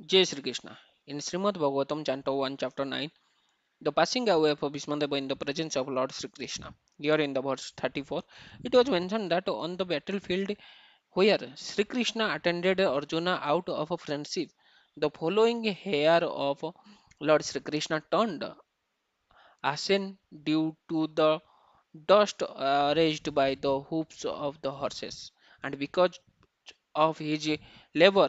Jai Sri Krishna. In Srimad Bhagavatam, Canto 1, Chapter 9, the passing away of Bhismadeva in the presence of Lord Sri Krishna. Here in the verse 34, it was mentioned that on the battlefield where Sri Krishna attended Arjuna out of a friendship, the following hair of Lord Sri Krishna turned ashen due to the dust raised by the hoofs of the horses, and because of his labor,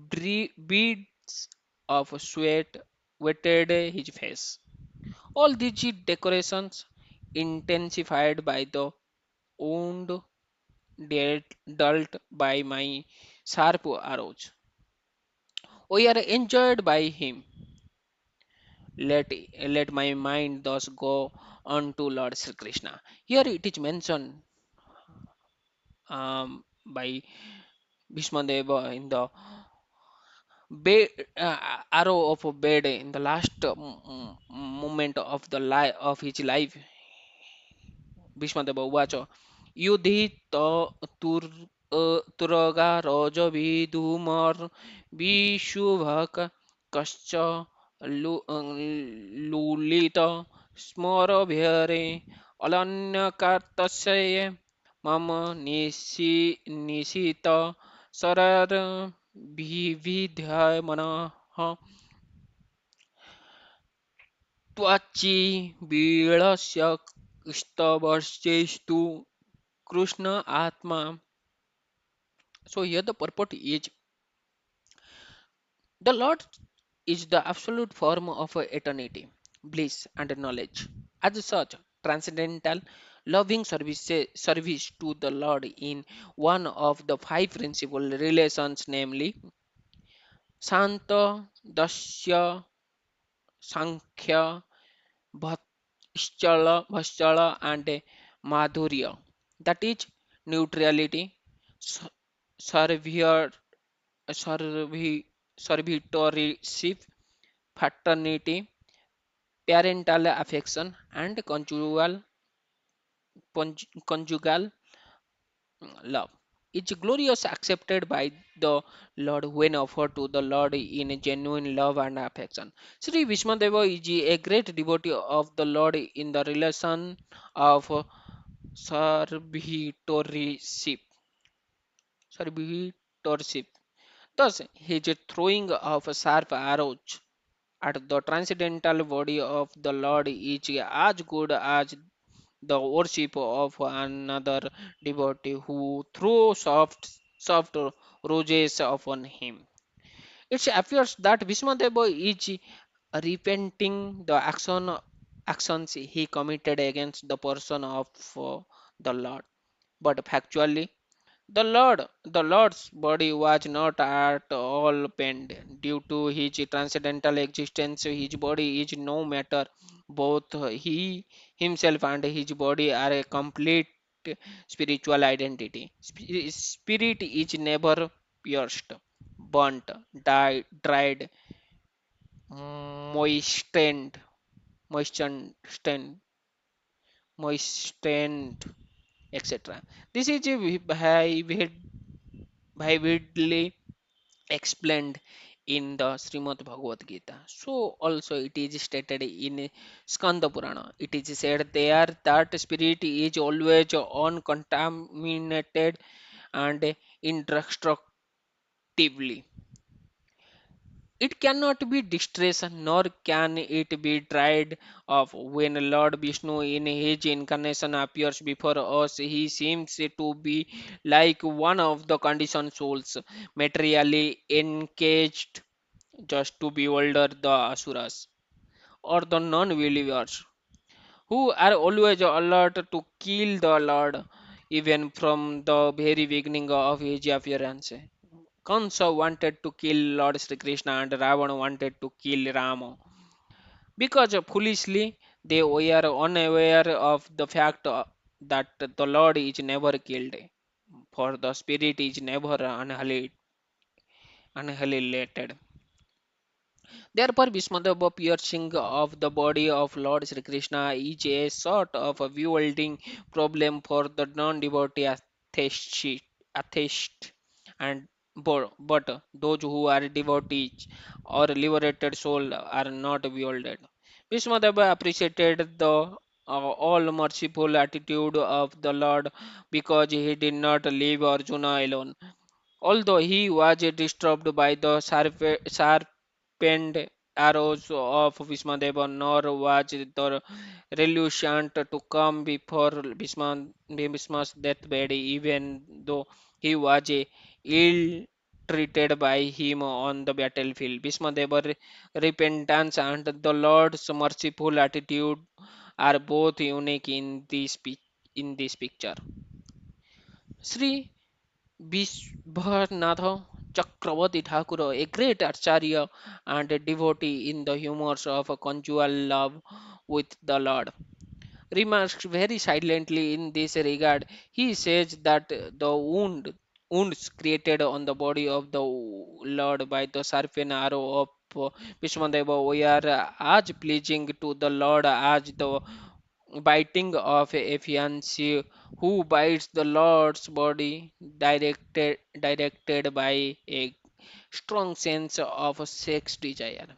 beads of sweat wetted his face. All these decorations, intensified by the wound dealt by my sharp arrows, were enjoyed by him. Let, let my mind thus go on to Lord Sri Krishna. Here it is mentioned by Bhishmadeva in the bed, arrow of a bed in the last moment of the life of his life. Bhishmadev उवाच युधित तुरगारजविधूमर्विशुभक कश्च लुलित स्मरभ्यरे अलन्यकार्तस्य मम निशित Sharar विविध्यमनः त्वचि वीळस्य स्तवश्चेस्तु Krishna Atma. So here the purport is the Lord is the absolute form of eternity, bliss and knowledge. As such, transcendental loving service to the Lord in one of the five principal relations, namely Santa, Dasya, Sankhya, Vaschala and Madhurya. That is neutrality, servior, servi, servitorship, fraternity, parental affection, and conjugal love. It's glorious accepted by the Lord when offered to the Lord in genuine love and affection. Sri Vishmadeva is a great devotee of the Lord in the relation of servitorship. Servitorship. Thus, his throwing of sharp arrows at the transcendental body of the Lord is as good as the worship of another devotee who threw soft roses upon him. It appears that Vishmadeva is repenting the actions he committed against the person of the Lord. But factually, the Lord's body was not at all pained due to his transcendental existence. His body is no matter. Both he himself and his body are a complete spiritual identity. Spirit is never pierced, burnt, dried, moistened, moistened, moistened, etc. This is vividly explained in the Srimad Bhagavad Gita. So also it is stated in Skanda Purana. It is said there that spirit is always uncontaminated and indestructibly. It cannot be distressed nor can it be dried off. When Lord Vishnu in his incarnation appears before us, he seems to be like one of the conditioned souls, materially encaged just to bewilder the asuras or the non-believers who are always alert to kill the Lord even from the very beginning of his appearance. Kansa wanted to kill Lord Sri Krishna and Ravana wanted to kill Rama because foolishly they were unaware of the fact that the Lord is never killed, for the spirit is never annihilated. Therefore, Bhismadeva piercing of the body of Lord Sri Krishna is a sort of a bewildering problem for the non-devotee atheist and but those who are devotees or liberated soul are not wielded. Vishmadeva appreciated the all merciful attitude of the Lord because he did not leave Arjuna alone. Although he was disturbed by the sharpened arrows of Bhismadeva, nor was the reluctant to come before Bhisma's deathbed, even though he was ill treated by him on the battlefield. Bhismadeva's repentance and the Lord's merciful attitude are both unique in this picture. Sri Vishwanath Chakravarti Thakur, a great acharya and a devotee in the humors of a conjugal love with the Lord, remarks very silently in this regard. He says that the wounds created on the body of the Lord by the serpent arrow of Vishwadeva were as pleasing to the Lord as the biting of a fiancé who bites the Lord's body, directed by a strong sense of sex desire.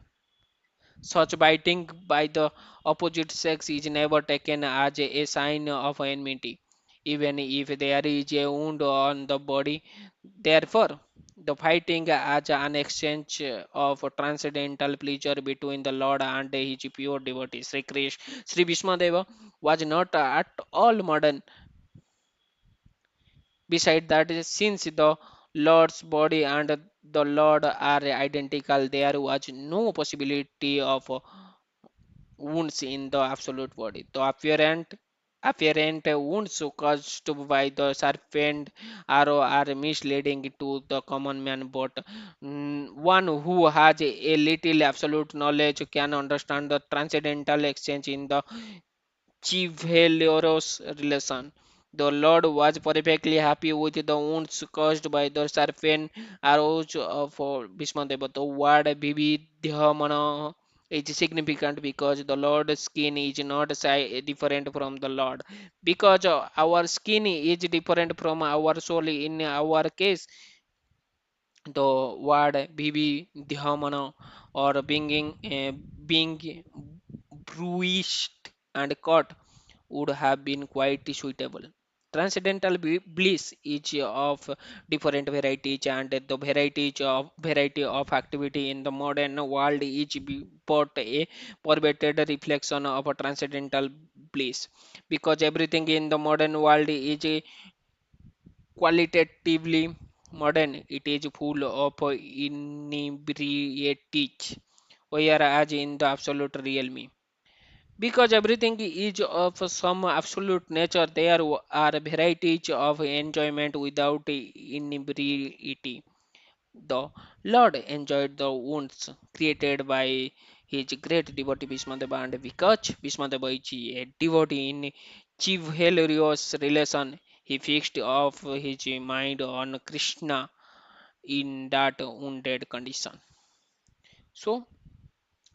Such biting by the opposite sex is never taken as a sign of enmity, even if there is a wound on the body. Therefore, the fighting as an exchange of transcendental pleasure between the Lord and his pure devotees. Sri Vishmadeva was not at all modern. Beside that, since the Lord's body and the Lord are identical, there was no possibility of wounds in the absolute body. The apparent wounds caused by the serpent arrow are misleading to the common man, but one who has a little absolute knowledge can understand the transcendental exchange in the chivalrous relation. The Lord was perfectly happy with the wounds caused by the serpent arrows of Bhismadeva. The word Vibhidhyamana is significant because the Lord's skin is not different from the Lord. Because our skin is different from our soul. In our case, the word Vibhidhyamana or being bruised and cut would have been quite suitable. Transcendental bliss is of different varieties, and the variety of activity in the modern world is but a perverted reflection of a transcendental bliss. Because everything in the modern world is qualitatively modern, it is full of inebriates, whereas in the absolute realm, because everything is of some absolute nature, there are varieties of enjoyment without inebriety. The Lord enjoyed the wounds created by his great devotee Bhismadeva, and because Bhismadeva is a devotee in chivalrous relation, he fixed off his mind on Krishna in that wounded condition. So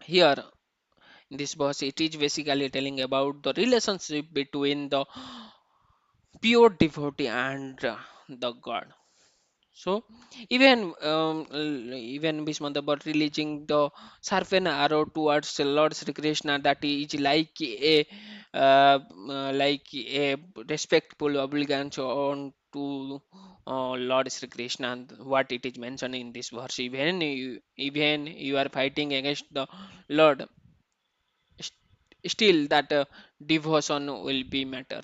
here in this verse, it is basically telling about the relationship between the pure devotee and the God. So even Bhishmadeva releasing the serpent arrow towards Lord Sri Krishna, that is like a respectful obligation to Lord Sri Krishna. And what it is mentioned in this verse, even you are fighting against the Lord, still that devotion will be matter.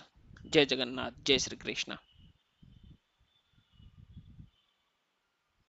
Jai Jagannath, Jai Sri Krishna.